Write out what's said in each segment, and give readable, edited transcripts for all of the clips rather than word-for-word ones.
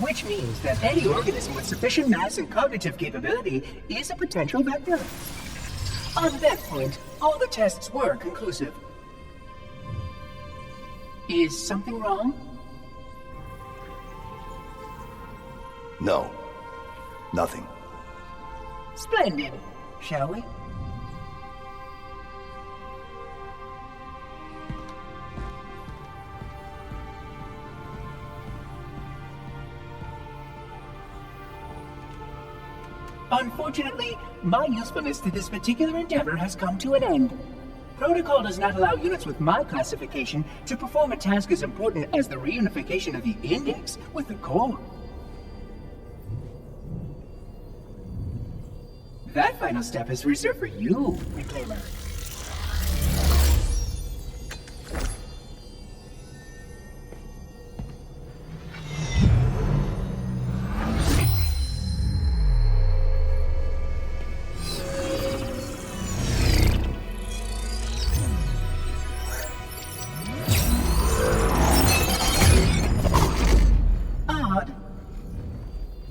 which means that any organism with sufficient mass and cognitive capability is a potential vector. On that point, all the tests were conclusive. Is something wrong? No. Nothing. Splendid. Shall we? Unfortunately, my usefulness to this particular endeavor has come to an end. Protocol does not allow units with my classification to perform a task as important as the reunification of the index with the core. That final step is reserved for you, Reclaimer.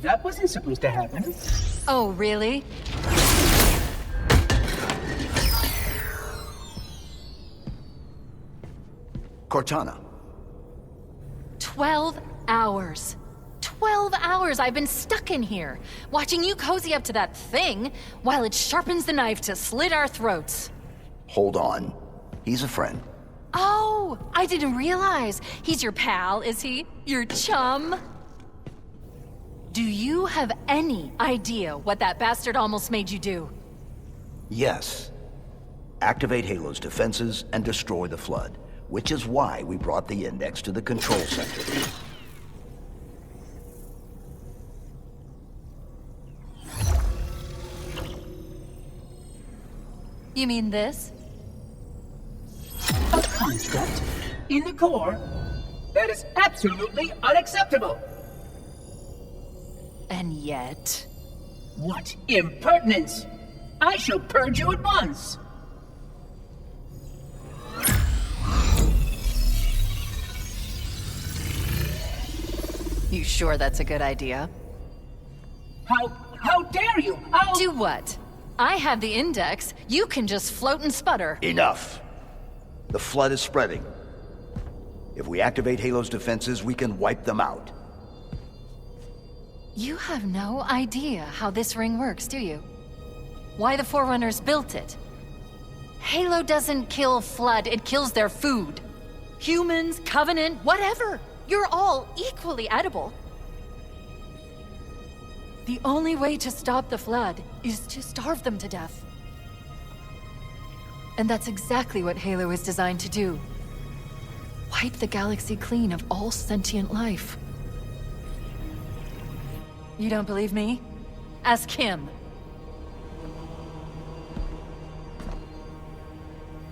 That wasn't supposed to happen. Oh, really? Cortana. 12 hours. 12 hours I've been stuck in here, watching you cozy up to that thing while it sharpens the knife to slit our throats. Hold on. He's a friend. Oh, I didn't realize. He's your pal, is he? Your chum? Do you have any idea what that bastard almost made you do? Yes. Activate Halo's defenses and destroy the Flood, which is why we brought the Index to the control center. You mean this? A construct in the core? That is absolutely unacceptable! And yet... What impertinence! I shall purge you at once! You sure that's a good idea? How dare you? Do what? I have the Index. You can just float and sputter. Enough! The Flood is spreading. If we activate Halo's defenses, we can wipe them out. You have no idea how this ring works, do you? Why the Forerunners built it? Halo doesn't kill Flood, it kills their food. Humans, Covenant, whatever. You're all equally edible. The only way to stop the Flood is to starve them to death. And that's exactly what Halo is designed to do. Wipe the galaxy clean of all sentient life. You don't believe me? Ask him.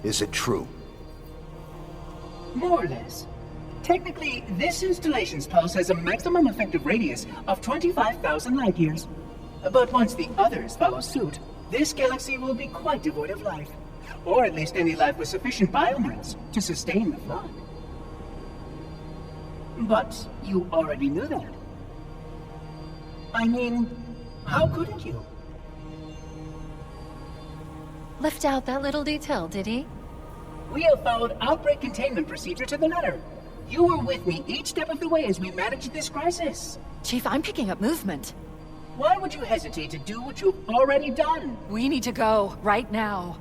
Is it true? More or less. Technically, this installation's pulse has a maximum effective radius of 25,000 light years. But once the others follow suit, this galaxy will be quite devoid of life. Or at least any life with sufficient biomass to sustain the Flood. But you already knew that. I mean, how couldn't you? Left out that little detail, did he? We have followed outbreak containment procedure to the letter. You were with me each step of the way as we managed this crisis. Chief, I'm picking up movement. Why would you hesitate to do what you've already done? We need to go, right now.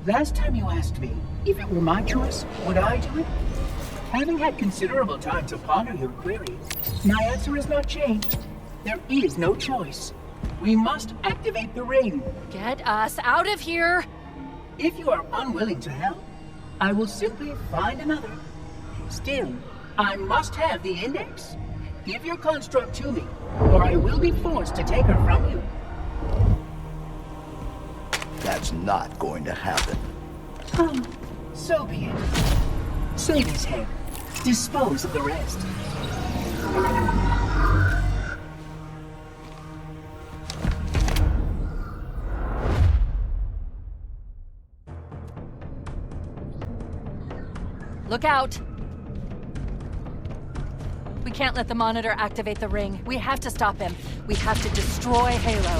Last time you asked me, if it were my choice, would I do it? Having had considerable time to ponder your query, my answer has not changed. There is no choice. We must activate the ring. Get us out of here! If you are unwilling to help, I will simply find another. Still, I must have the Index. Give your construct to me, or I will be forced to take her from you. That's not going to happen. So be it. Save his head. Dispose of the rest. Look out! We can't let the Monitor activate the ring. We have to stop him. We have to destroy Halo.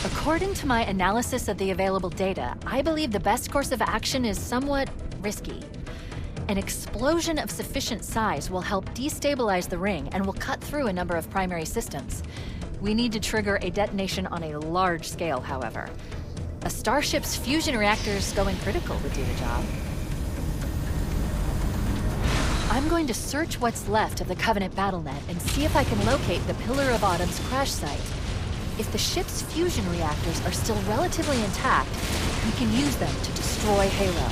According to my analysis of the available data, I believe the best course of action is somewhat risky. An explosion of sufficient size will help destabilize the ring and will cut through a number of primary systems. We need to trigger a detonation on a large scale, however. A starship's fusion reactors going critical would do the job. I'm going to search what's left of the Covenant BattleNet and see if I can locate the Pillar of Autumn's crash site. If the ship's fusion reactors are still relatively intact, we can use them to destroy Halo.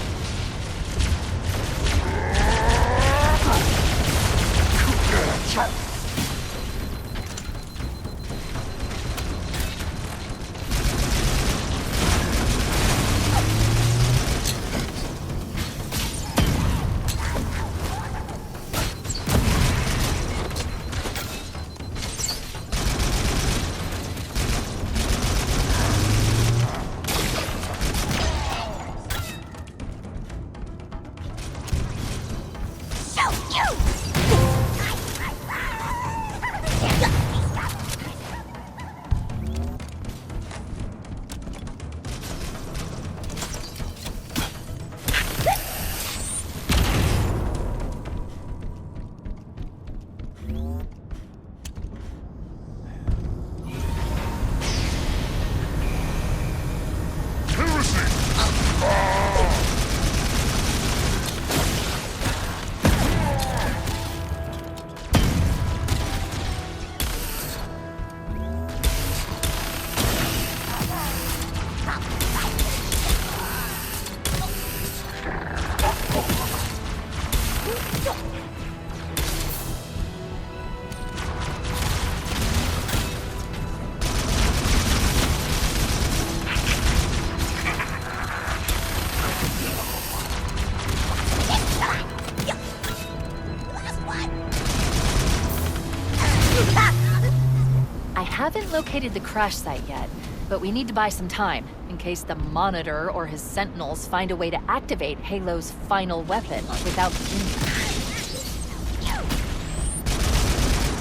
I haven't located the crash site yet, but we need to buy some time in case the Monitor or his Sentinels find a way to activate Halo's final weapon without injury.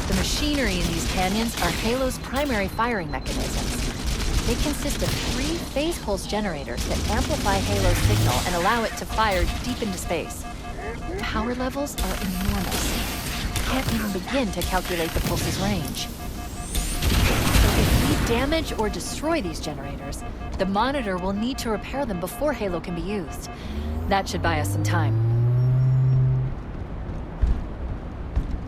The machinery in these canyons are Halo's primary firing mechanisms. They consist of 3 phase pulse generators that amplify Halo's signal and allow it to fire deep into space. Power levels are enormous. Can't even begin to calculate the pulse's range. If we damage or destroy these generators, the Monitor will need to repair them before Halo can be used. That should buy us some time.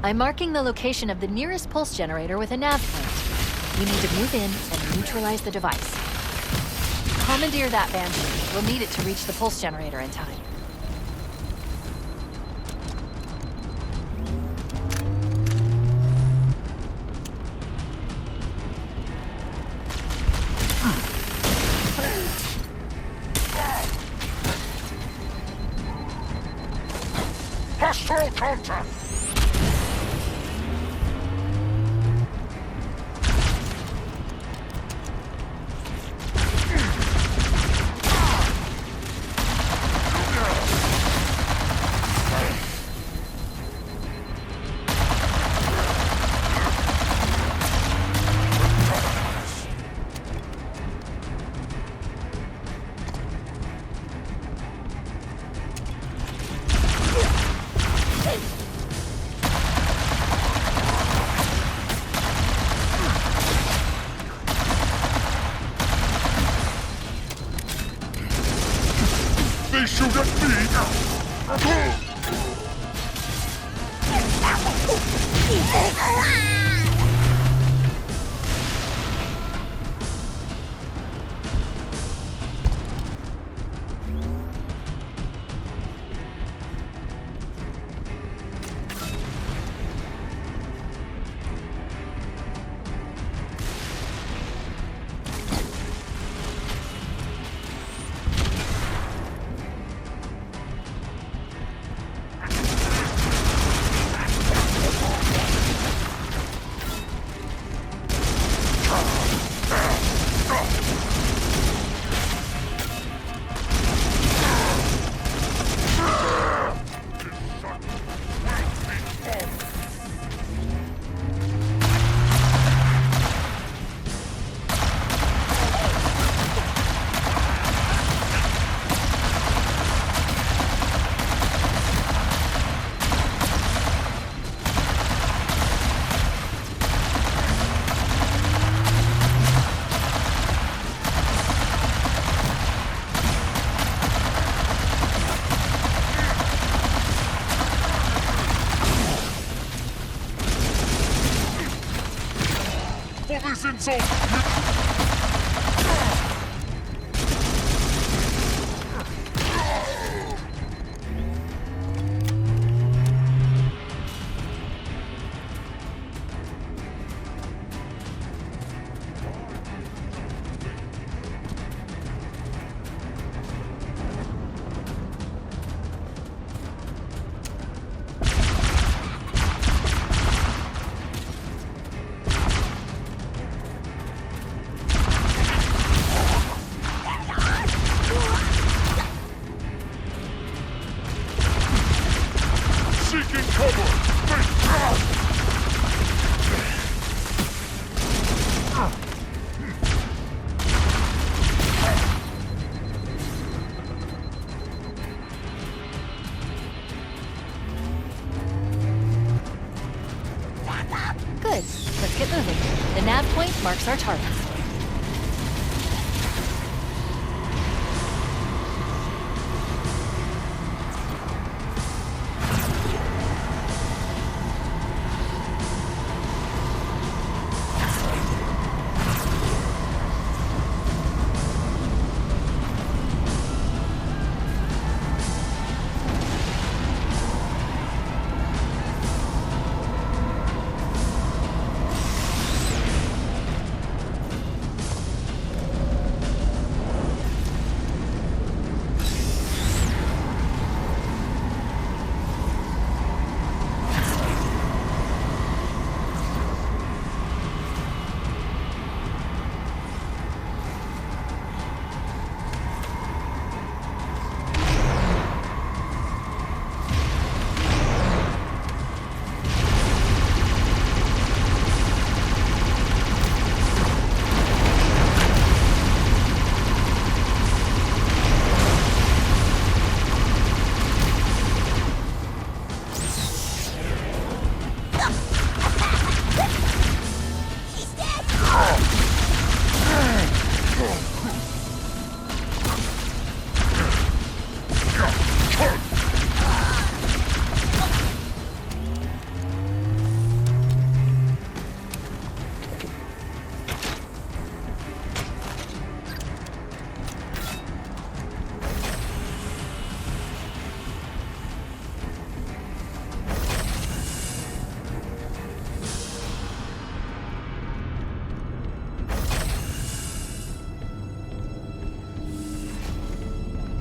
I'm marking the location of the nearest pulse generator with a nav point. We need to move in and neutralize the device. Commandeer that Banshee. We'll need it to reach the pulse generator in time. Hostile contact! They shoot at me! for this insult! Seeking cover! Good. Let's get moving. The nav point marks our targets.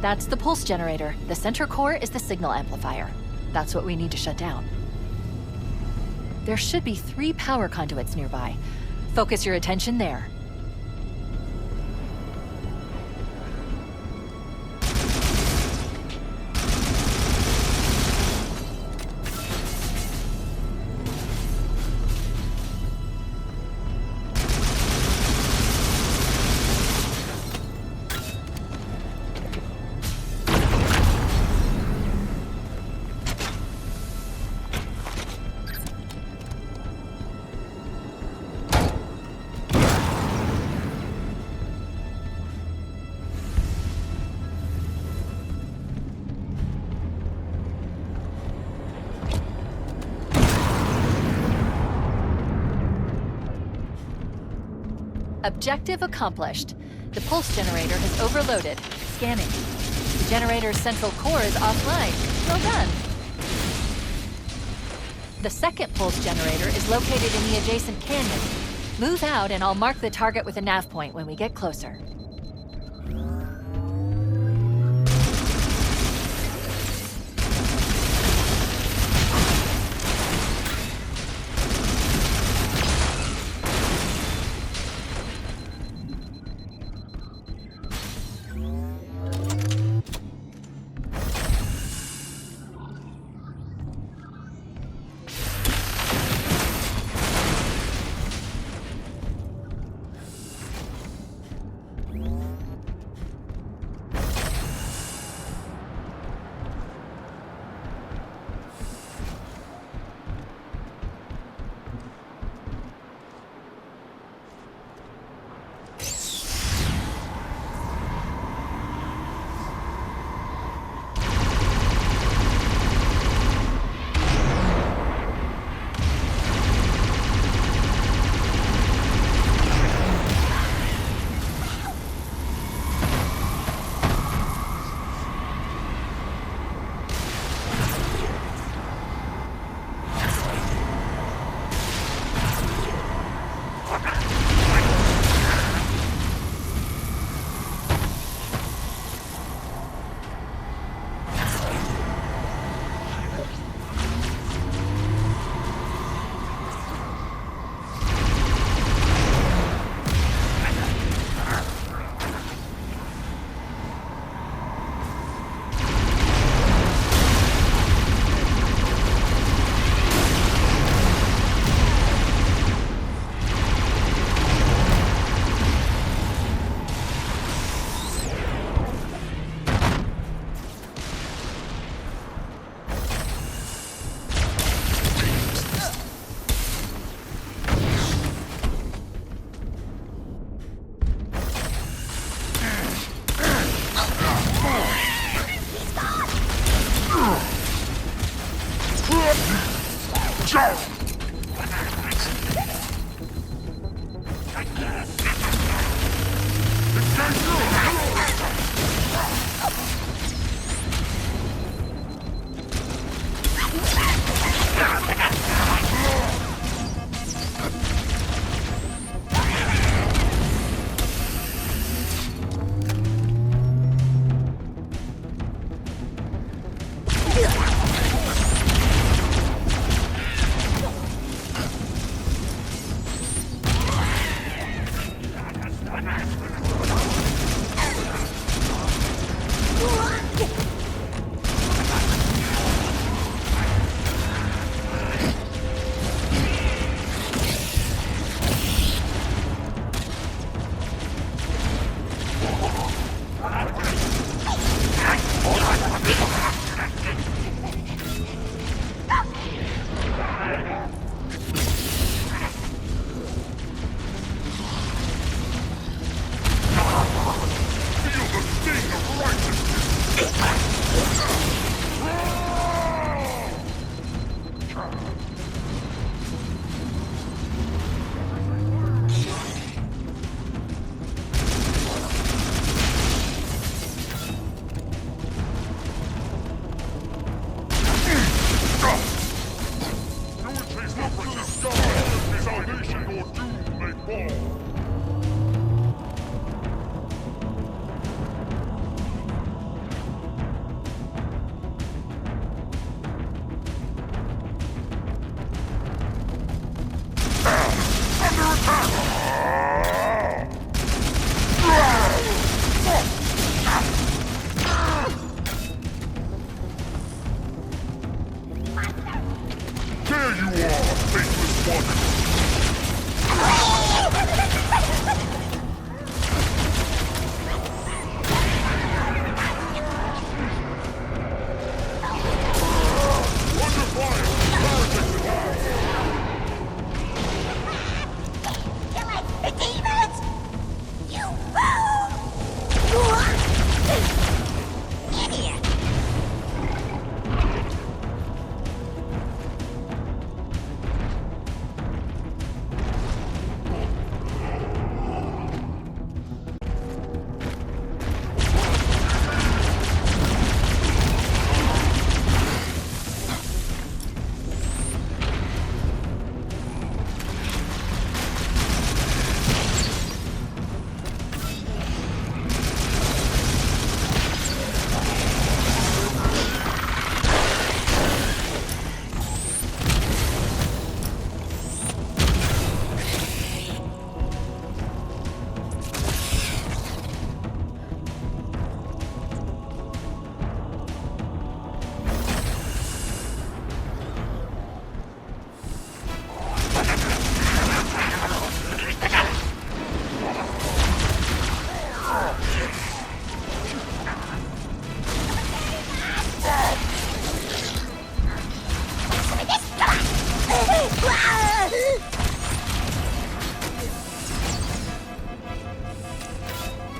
That's the pulse generator. The center core is the signal amplifier. That's what we need to shut down. There should be 3 power conduits nearby. Focus your attention there. Objective accomplished. The pulse generator is overloaded. Scanning. The generator's central core is offline. Well done. The second pulse generator is located in the adjacent canyon. Move out and I'll mark the target with a nav point when we get closer.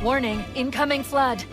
Warning, incoming flood.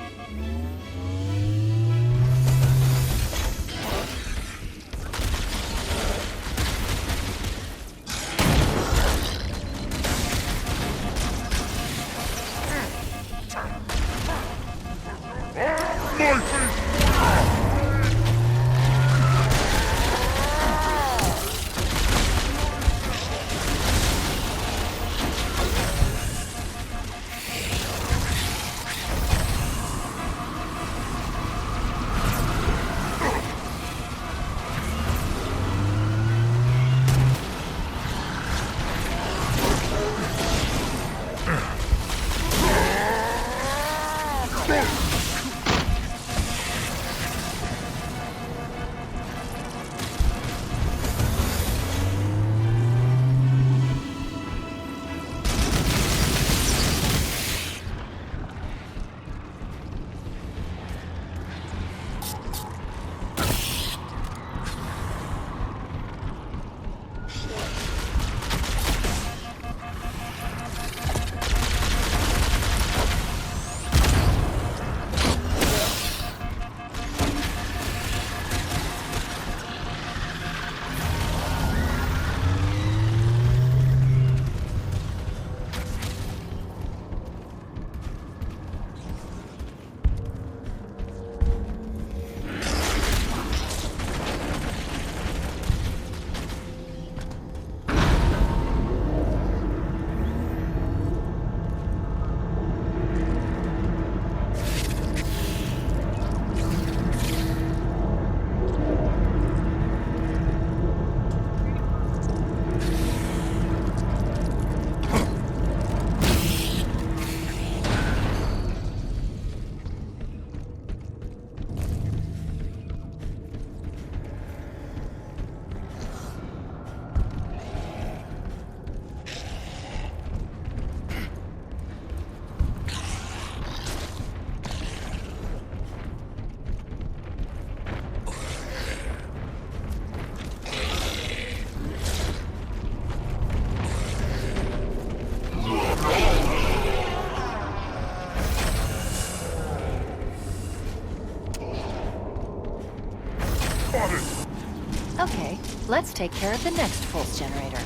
Let's take care of the next pulse generator.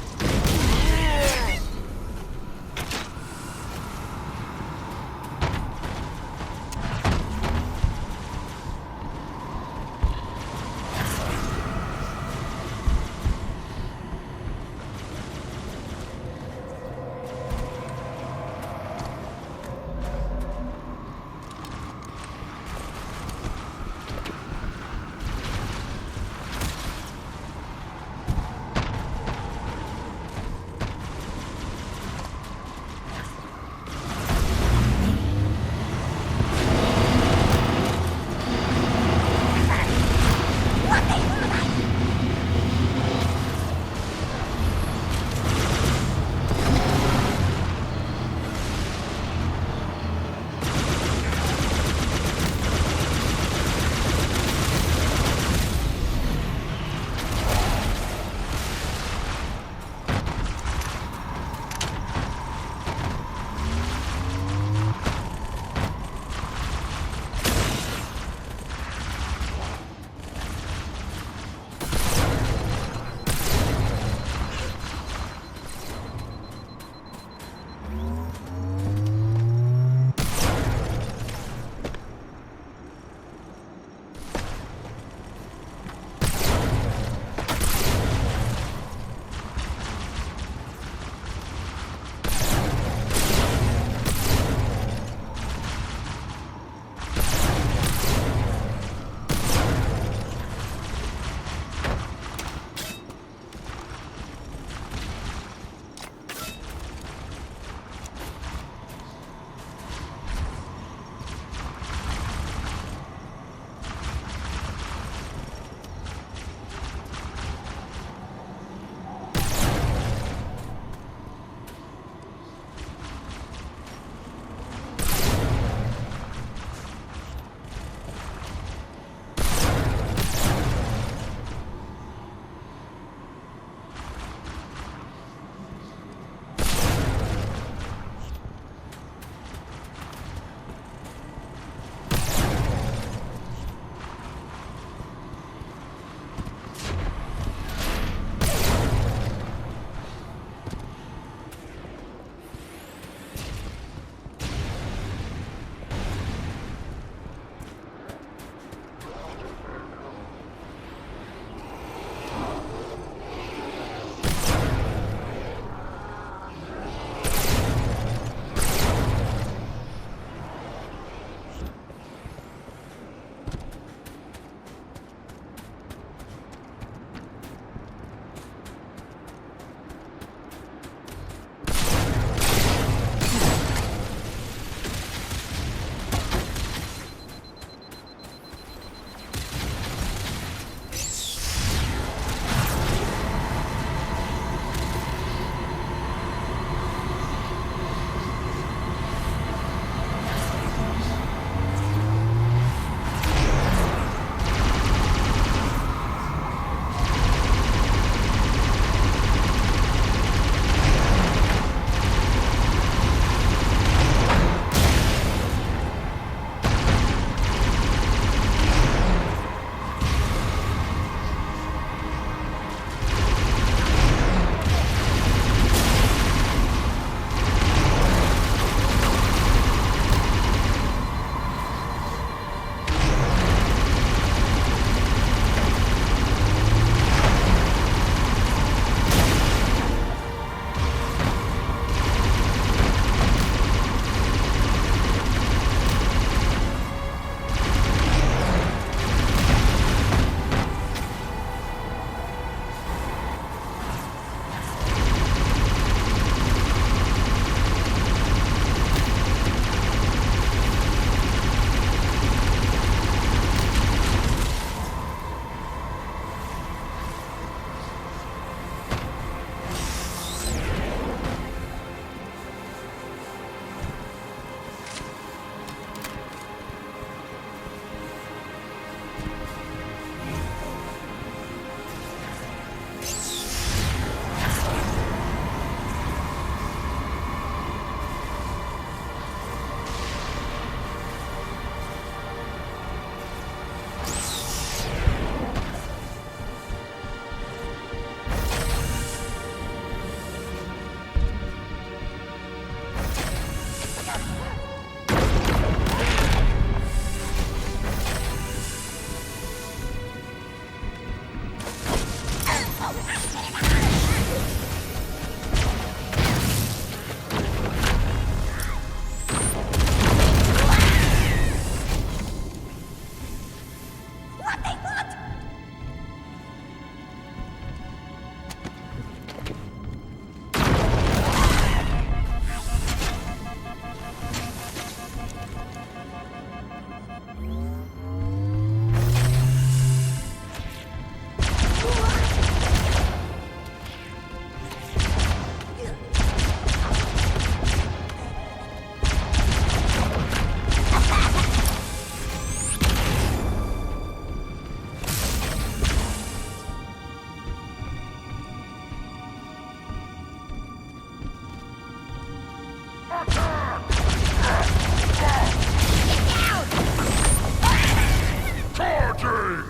Charging!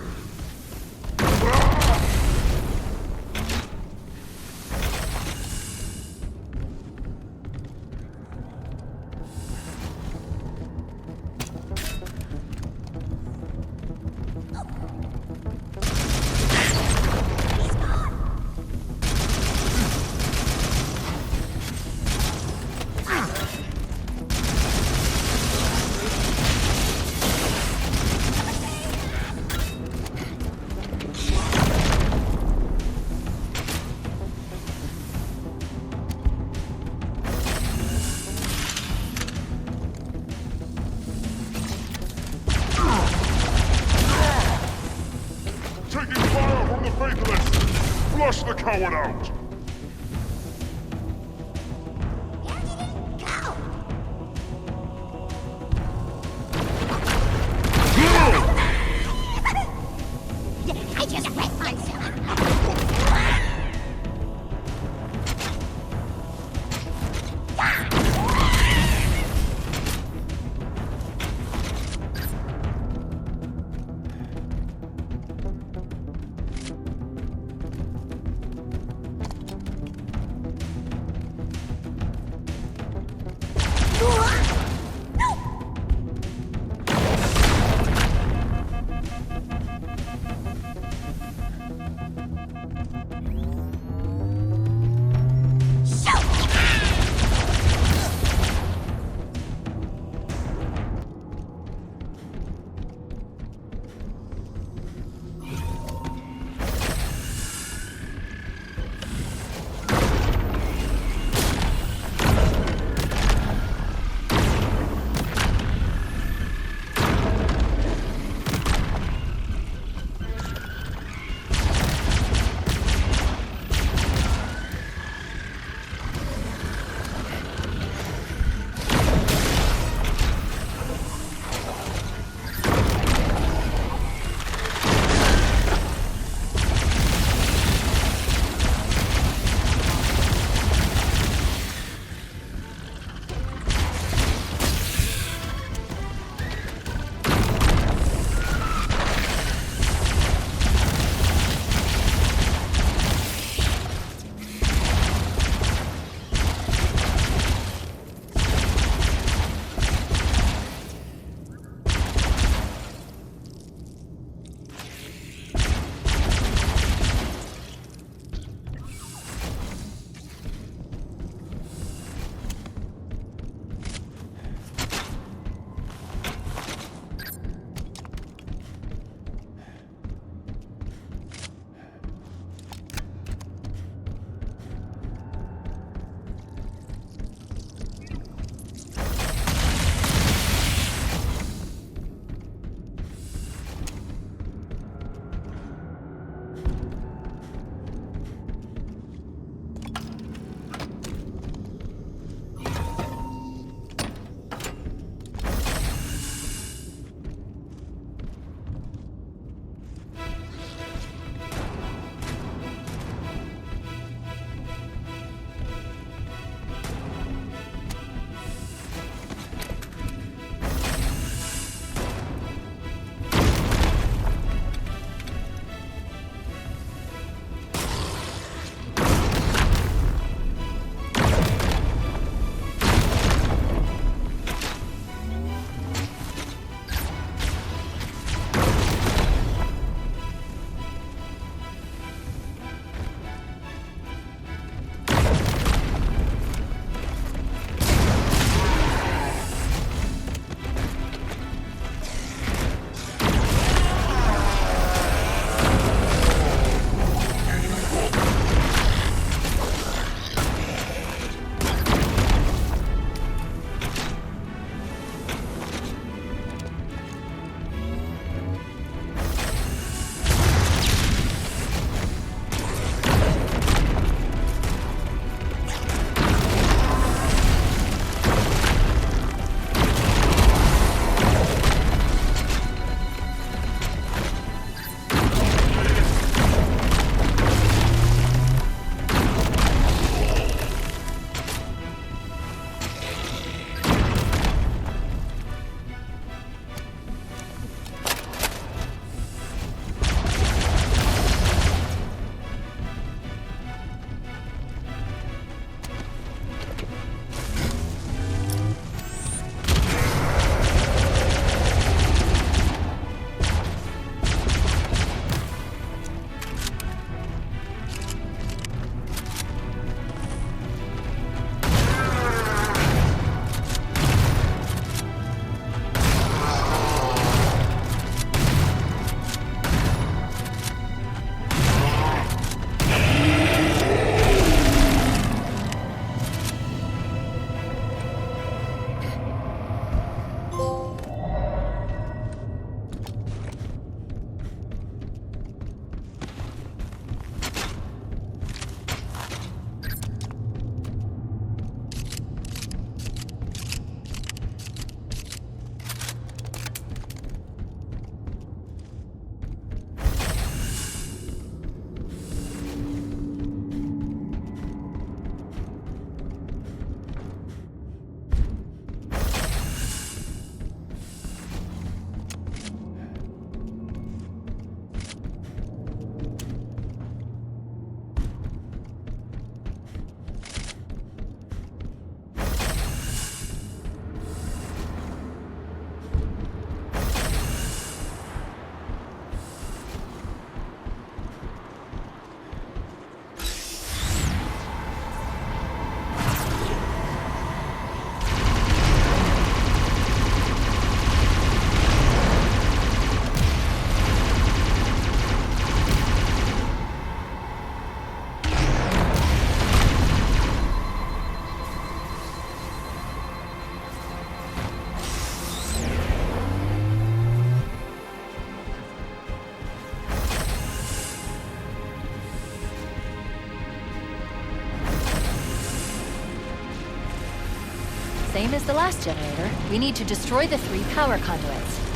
Taking fire from the faithless! Flush the coward out! I just wet myself. Same as the last generator, we need to destroy the 3 power conduits.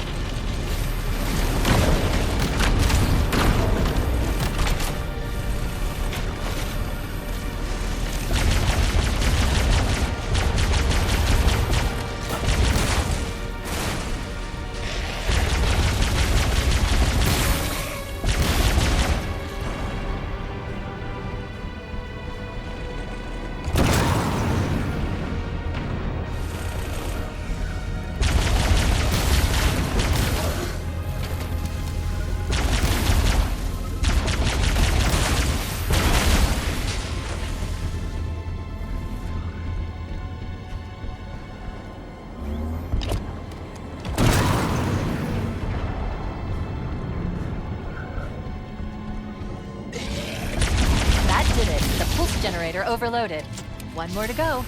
Generator overloaded. One more to go.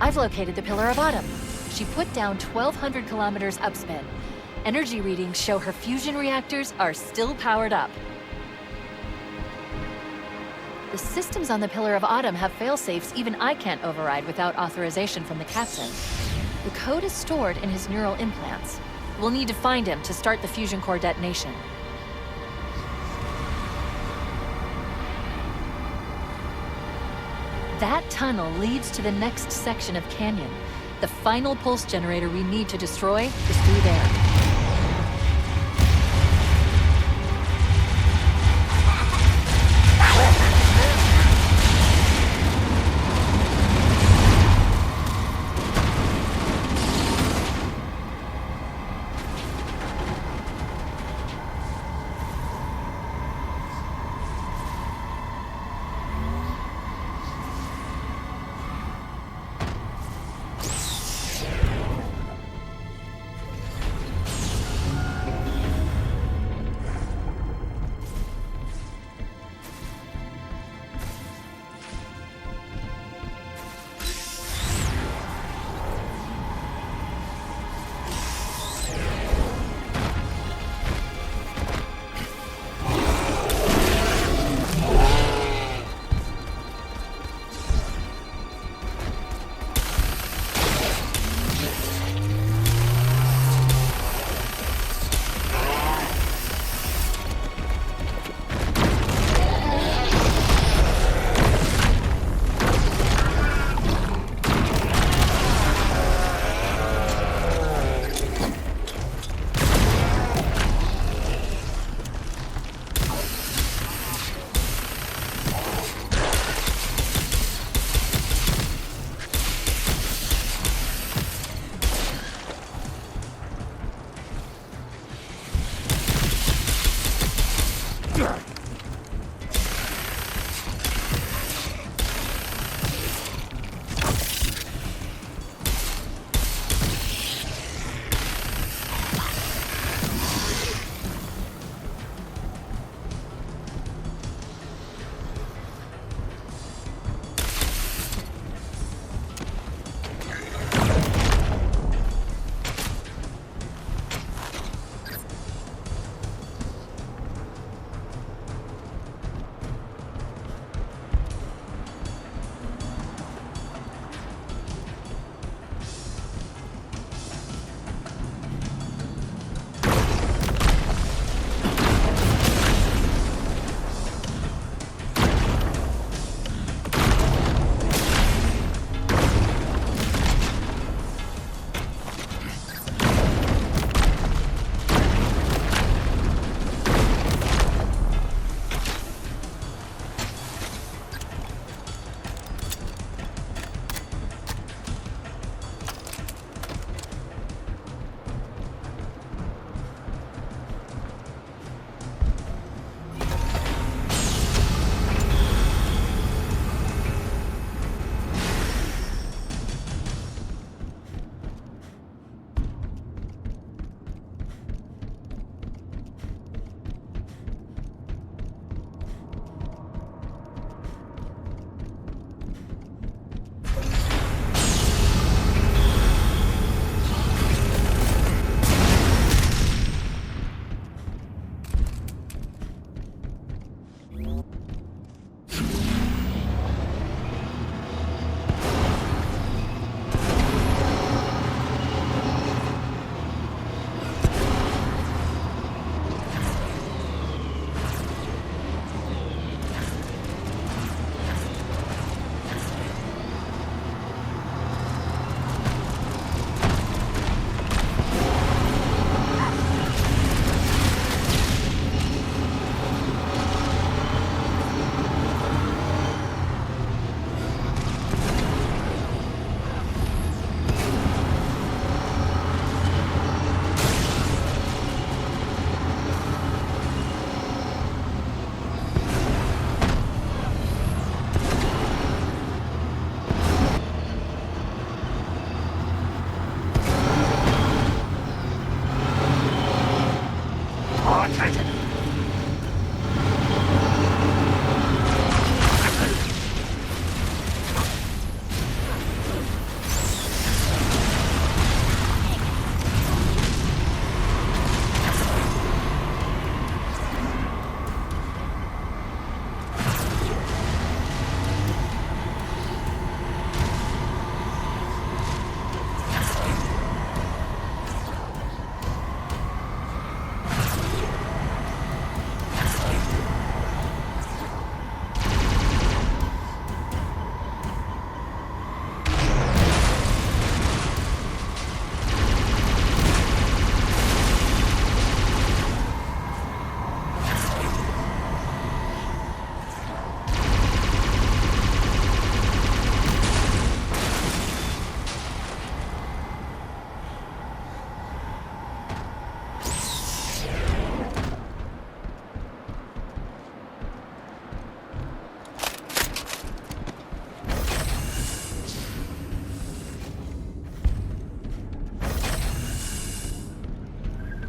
I've located the Pillar of Autumn. She put down 1,200 kilometers upspin. Energy readings show her fusion reactors are still powered up. The systems on the Pillar of Autumn have fail-safes even I can't override without authorization from the captain. The code is stored in his neural implants. We'll need to find him to start the fusion core detonation. That tunnel leads to the next section of canyon. The final pulse generator we need to destroy is through there.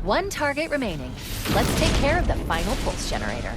One target remaining. Let's take care of the final pulse generator.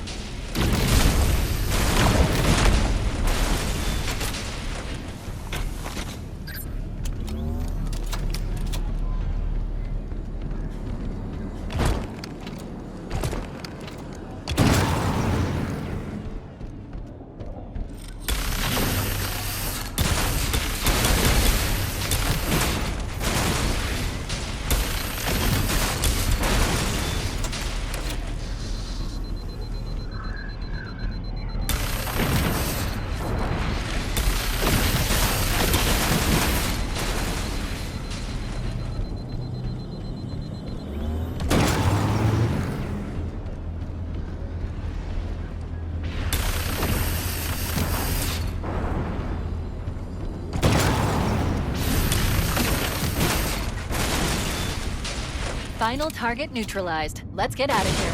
Final target neutralized. Let's get out of here.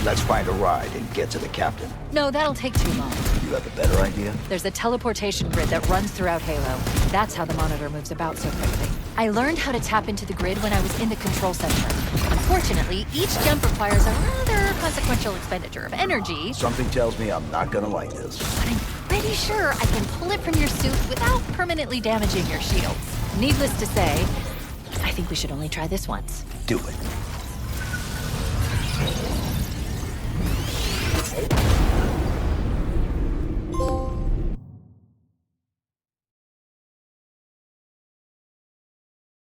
Let's find a ride and get to the captain. No, that'll take too long. You have a better idea? There's a teleportation grid that runs throughout Halo. That's how the monitor moves about so quickly. I learned how to tap into the grid when I was in the control center. Unfortunately, each jump requires a rather consequential expenditure of energy. Something tells me I'm not gonna like this. But I'm pretty sure I can pull it from your suit without permanently damaging your shields. Needless to say, I think we should only try this once. Do it.